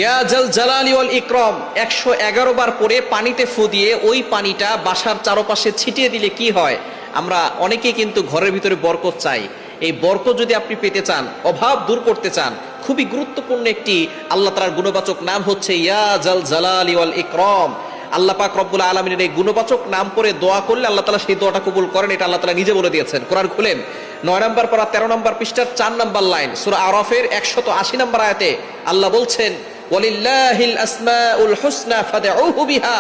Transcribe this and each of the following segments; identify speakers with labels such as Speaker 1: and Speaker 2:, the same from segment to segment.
Speaker 1: ইয়া জাল জালালি ওয়াল ইকরাম 111 বার পরে পানিতে ফু দিয়ে ওই পানিটা বাসার চারপাশে ছিটিয়ে দিলে কি হয়? আমরা অনেকেই কিন্তু ঘরের ভিতরে বরকত চাই। এই বরকত যদি আপনি পেতে চান, অভাব দূর করতে চান, খুবই গুরুত্বপূর্ণ একটি আল্লাহ তাআলার গুণবাচক নাম হচ্ছে ইয়া জাল জালালি ওয়াল ইকরাম। আল্লাহ পাক রব্বুল আলামিনের এই গুণবাচক নাম পরে দোয়া করলে আল্লাহ তাআলা সেই দোয়াটা কবুল করেন। এটা আল্লাহ তাআলা নিজে বলে দিয়েছেন। কোরআন খুলেন 9 নম্বর পারা 13 নম্বর পৃষ্ঠার 4 নম্বর লাইন, সূরা আরাফের 180 নম্বর আয়াতে আল্লাহ বলছেন ওয়ালিল্লাহিল আসমাউল হুসনা ফাদউহু বিহা।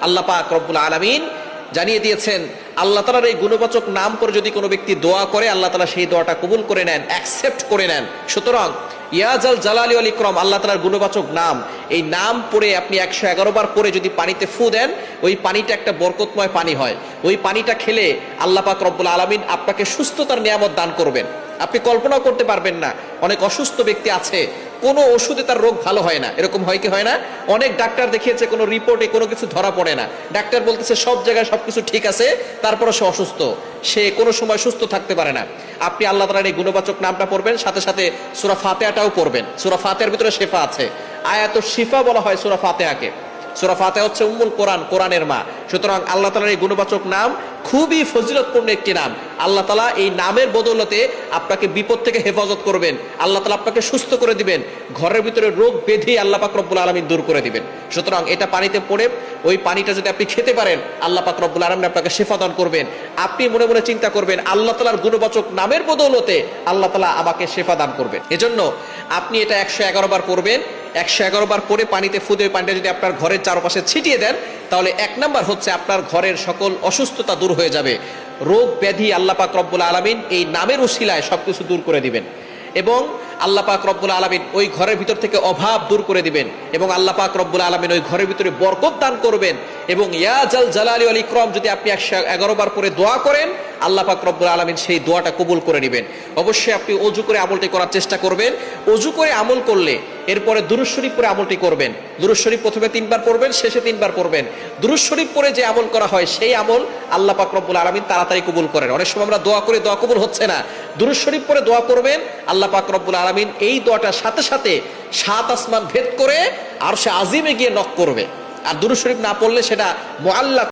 Speaker 1: আল্লাহ পাক রব্বুল আলামিন জানিয়ে দিয়েছেন আল্লাহ তাআলার এই গুণবাচক নাম করে যদি কোনো ব্যক্তি দোয়া করে আল্লাহ তাআলা সেই দোয়াটা কবুল করে নেন, অ্যাকসেপ্ট করে নেন। সুতরাং ইয়া জাল জালালি ওয়াল ইকরাম আল্লাহ তাআলার গুণবাচক নাম, এই নাম পড়ে আপনি 111 বার পরে যদি পানিতে ফু দেন, ওই পানিটা একটা বরকতময় পানি হয়। ওই পানিটা খেলে আল্লাহ পাক রব্বুল আলামিন আপনাকে সুস্থতার নিয়ামত দান করবেন। আপনি কল্পনা করতে পারবেন না, অনেক অসুস্থ ব্যক্তি আছে, কোনো ওষুধে তার রোগ ভালো হয় না। এরকম হয় কি হয় না? অনেক ডাক্তার দেখিয়েছে, কোনো রিপোর্টে কোনো কিছু ধরা পড়ে না। ডাক্তার বলতেছে সব জায়গায় সবকিছু ঠিক আছে, তারপরে সে অসুস্থ, সে কোনো সময় সুস্থ থাকতে পারে না। আপনি আল্লাহ তাআলার এই গুণবাচক নামটা পড়বেন, সাথে সাথে সূরা ফাতিহাটাও পড়বেন। সূরা ফাতিহার ভিতরে শিফা আছে, আয়াতুশ শিফা বলা হয় সূরা ফাতিহাকে। সূরা ফাতিহা হচ্ছে উম্মুল কোরআন, কোরআনের মা। সুতরাং আল্লাহ তাআলার এই গুণবাচক নাম খুবই ফজিলতপূর্ণ একটি নাম। আল্লাহ তাআলা এই নামের বদৌলতে আপনাকে বিপদ থেকে হেফাজত করবেন, আল্লাহ তাআলা আপনাকে সুস্থ করে দিবেন, ঘরের ভিতরে রোগ ব্যাধি আল্লাহ পাক রব্বুল আলামিন দূর করে দিবেন। সুতরাং এটা পানিতে পড়ে ওই পানিটা যদি আপনি খেতে পারেন, আল্লাহ পাক রব্বুল আলামিন আপনাকে শিফা দান করবেন। আপনি মনে মনে চিন্তা করবেন আল্লাহ তাআলার গুণবাচক নামের বদৌলতে আল্লাহ তাআলা আমাকে শিফা দান করবেন। এজন্য আপনি এটা 111 বার পড়বেন। 111 বার পরে পানিতে ফু দিয়ে পানিটা যদি আপনার ঘরের চারপাশে ছিটিয়ে দেন, তাহলে 1 নাম্বার হচ্ছে আপনার ঘরের সকল অসুস্থতা দূর হয়ে যাবে। রোগ ব্যাধি আল্লাহ পাক রব্বুল আলামিন এই নামের উসিলায় সবকিছু দূর করে দিবেন, এবং আল্লাহ পাক রব্বুল আলামিন ওই ঘরের ভিতর থেকে অভাব দূর করে দিবেন, এবং আল্লাহ পাক রব্বুল আলামিন ওই ঘরের ভিতরে বরকত দান করবেন। এবং ইয়া জাল জালালি ওয়াল ইকরাম যদি আপনি 111 বার পরে দোয়া করেন, আল্লাহ পাক রব্বুল আলামিন সেই দোয়াটা কবুল করে নেবেন। অবশ্যই আপনি ওযু করে আমলটি করার চেষ্টা করবেন। ওযু করে আমল করলে এরপরে দুরূদ শরীফ পড়ে আমলটি করবেন। দুরূদ শরীফ প্রথমে 3 বার পড়বেন, শেষে 3 বার পড়বেন। দুরূদ শরীফ পড়ে যে আমল করা হয় সেই আমল আল্লাহ পাক রব্বুল আলামিন তাড়াতাড়ি কবুল করেন। অনেক সময় আমরা দোয়া করে দোয়া কবুল হচ্ছে না, দুরূদ শরীফ পড়ে দোয়া করবেন, আল্লাহ পাক রব্বুল আলামিন এই দোয়াটার সাথে সাথে 7 আসমান ভেদ করে আরশে আজিমে গিয়ে নক করবে। আর দুরূদ শরীফ না পড়লে সেটা মুআল্লাক